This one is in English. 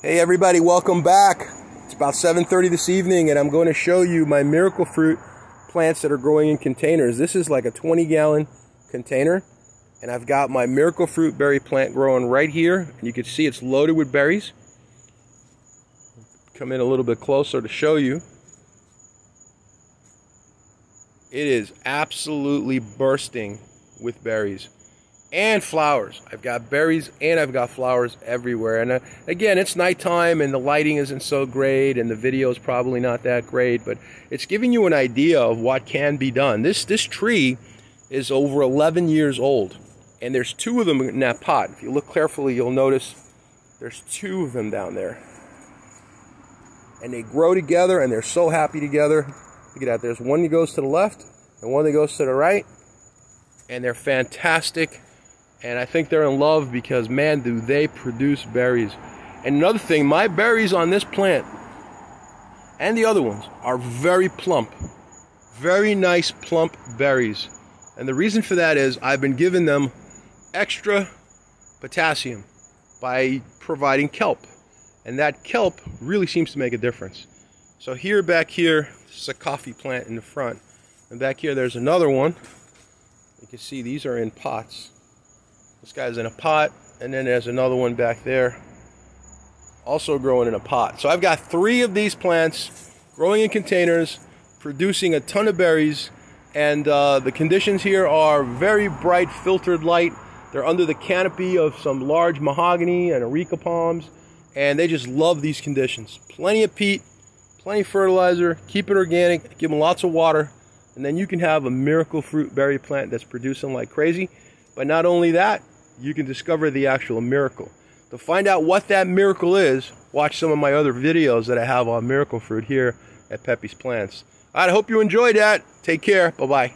Hey everybody, welcome back. It's about 7:30 this evening and I'm going to show you my miracle fruit plants that are growing in containers. This is like a 20-gallon container and I've got my miracle fruit berry plant growing right here, and you can see it's loaded with berries. Come in a little bit closer to show you. It is absolutely bursting with berries and flowers. I've got berries and I've got flowers everywhere. And again, it's nighttime and the lighting isn't so great and the video is probably not that great, but it's giving you an idea of what can be done. This tree is over 11 years old and there's two of them in that pot. If you look carefully, you'll notice there's two of them down there. And they grow together and they're so happy together. Look at that, there's one that goes to the left and one that goes to the right. And they're fantastic. And I think they're in love because, man, do they produce berries. And another thing, my berries on this plant and the other ones are very plump. Very nice plump berries. And the reason for that is I've been giving them extra potassium by providing kelp. And that kelp really seems to make a difference. So back here, this is a coffee plant in the front. And back here there's another one. You can see these are in pots. This guy's in a pot, and then there's another one back there, also growing in a pot. So I've got 3 of these plants growing in containers, producing a ton of berries, and the conditions here are very bright filtered light. They're under the canopy of some large mahogany and areca palms, and they just love these conditions. Plenty of peat, plenty of fertilizer, keep it organic, give them lots of water, and then you can have a miracle fruit berry plant that's producing like crazy. But not only that, you can discover the actual miracle. To find out what that miracle is, watch some of my other videos that I have on miracle fruit here at Pepe's Plants. All right, I hope you enjoyed that. Take care. Bye-bye.